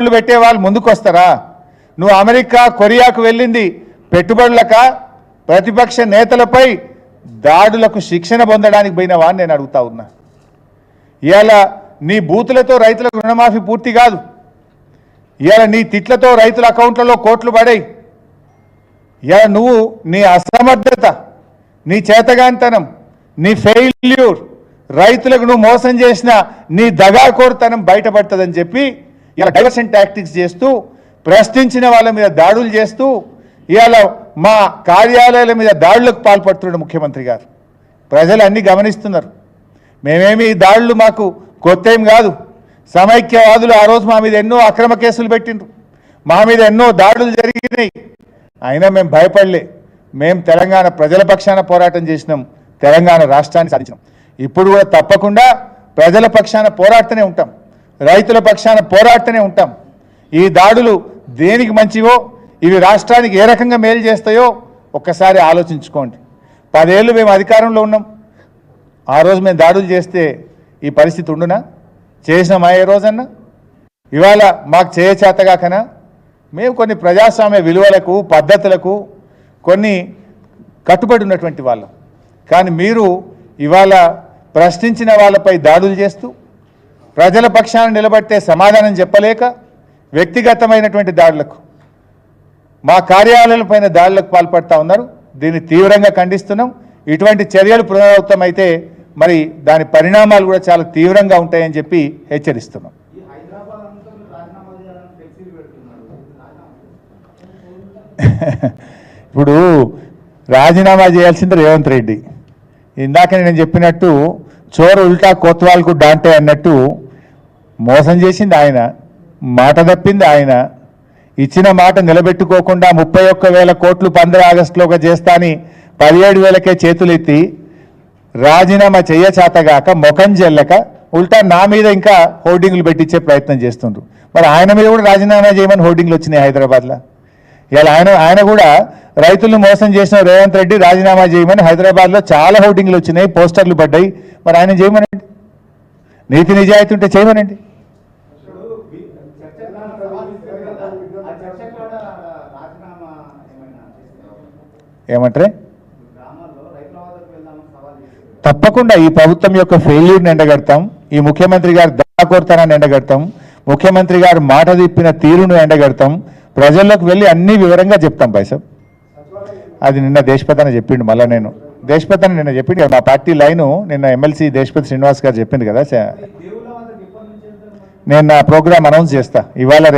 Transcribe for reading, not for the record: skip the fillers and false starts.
పెట్టుబడులు పెట్టే వాళ్ళు ముందుకొస్తారా? నువ్వు అమెరికా కొరియాకు వెళ్ళింది పెట్టుబడులక ప్రతిపక్ష నేతలపై దాడులకు శిక్షణ పొందడానికి పోయినవా అని నేను అడుగుతా ఉన్నా. ఇవాళ నీ బూతులతో రైతులకు రుణమాఫీ పూర్తి కాదు. ఇవాళ నీ తిట్లతో రైతుల అకౌంట్లలో కోట్లు పడాయి. ఇవాళ నువ్వు నీ అసమర్థత, నీ చేతగాంతనం, నీ ఫెయిల్యూర్, రైతులకు నువ్వు మోసం చేసిన నీ దగాకోరుతనం బయటపడుతుందని చెప్పి ఇలా డైవర్షన్ టాక్టిక్స్ చేస్తూ ప్రశ్నించిన వాళ్ళ మీద దాడులు చేస్తూ ఇవాళ మా కార్యాలయాల మీద దాడులకు పాల్పడుతున్నాడు ముఖ్యమంత్రి గారు. ప్రజలు అన్నీ గమనిస్తున్నారు. మేమేమి ఈ దాడులు మాకు కొత్త ఏం కాదు. సమైక్యవాదులు ఆ రోజు మా మీద ఎన్నో అక్రమ కేసులు పెట్టిండ్రు, మా మీద ఎన్నో దాడులు జరిగినాయి. అయినా మేము భయపడలే. మేము తెలంగాణ ప్రజల పక్షాన పోరాటం చేసినాం, తెలంగాణ రాష్ట్రాన్ని సాధించినాం. ఇప్పుడు కూడా తప్పకుండా ప్రజల పక్షాన పోరాడుతూనే ఉంటాం, రైతుల పక్షాన పోరాడుతూనే ఉంటాం. ఈ దాడులు దేనికి మంచివో, ఇవి రాష్ట్రానికి ఏ రకంగా మేలు చేస్తాయో ఒక్కసారి ఆలోచించుకోండి. 10 ఏళ్ళు మేము అధికారంలో ఉన్నాం. ఆ రోజు మేము దాడులు చేస్తే ఈ పరిస్థితి ఉండునా? చేసినామా ఏ రోజన్నా? ఇవాళ మాకు చేయచేతగాకనా? మేము కొన్ని ప్రజాస్వామ్య విలువలకు పద్ధతులకు కొన్ని కట్టుబడి ఉన్నటువంటి వాళ్ళం. కానీ మీరు ఇవాళ ప్రశ్నించిన వాళ్ళపై దాడులు చేస్తూ ప్రజల పక్షాన నిలబట్టే సమాధానం చెప్పలేక వ్యక్తిగతమైనటువంటి దాడులకు, మా కార్యాలయాలపైన దాడులకు పాల్పడతా ఉన్నారు. దీన్ని తీవ్రంగా ఖండిస్తున్నాం. ఇటువంటి చర్యలు పునరావృతం అయితే మరి దాని పరిణామాలు కూడా చాలా తీవ్రంగా ఉంటాయని చెప్పి హెచ్చరిస్తున్నాం. ఇప్పుడు రాజీనామా చేయాల్సింది రేవంత్ రెడ్డి. ఇందాక నేను చెప్పినట్టు చోరు ఉల్టా కోత్వాల్కు డాంటే అన్నట్టు మోసం చేసింది ఆయన, మాట తప్పింది ఆయన. ఇచ్చిన మాట నిలబెట్టుకోకుండా 31,000 కోట్లు 15 ఆగస్టులోగా చేస్తా అని 17,000కే చేతులెత్తి రాజీనామా చేయచాతగాక ముఖం చెల్లక ఉల్టా నా మీద ఇంకా హోర్డింగ్లు పెట్టించే ప్రయత్నం చేస్తుండ్రు. మరి ఆయన మీద కూడా రాజీనామా చేయమని హోర్డింగ్లు వచ్చినాయి హైదరాబాద్లో. ఇలా ఆయన కూడా రైతులను మోసం చేసిన రేవంత్ రెడ్డి రాజీనామా చేయమని హైదరాబాద్లో చాలా హోర్డింగ్లు వచ్చినాయి, పోస్టర్లు పడ్డాయి. మరి ఆయన చేయమనండి, నీతి నిజాయితీ ఉంటే చేయమనండి. ఏమంటారే? తప్పకుండా ఈ ప్రభుత్వం యొక్క ఫెయిల్యూర్ని ఎండగడతాం, ఈ ముఖ్యమంత్రి గారు దయాకోరుతనాన్ని ఎండగడతాం, ముఖ్యమంత్రి గారు మాట తిప్పిన తీరును ఎండగడతాం, ప్రజల్లోకి వెళ్ళి అన్ని వివరంగా చెప్తాం. పైసా అది నిన్న దేశపతి చెప్పిండు. మళ్ళీ నేను దేశపతి నిన్న చెప్పిండు మా పార్టీ లైను నిన్న ఎమ్మెల్సీ దేశపతి శ్రీనివాస్ గారు చెప్పింది కదా. నేను నా ప్రోగ్రామ్ అనౌన్స్ చేస్తా ఇవాళ.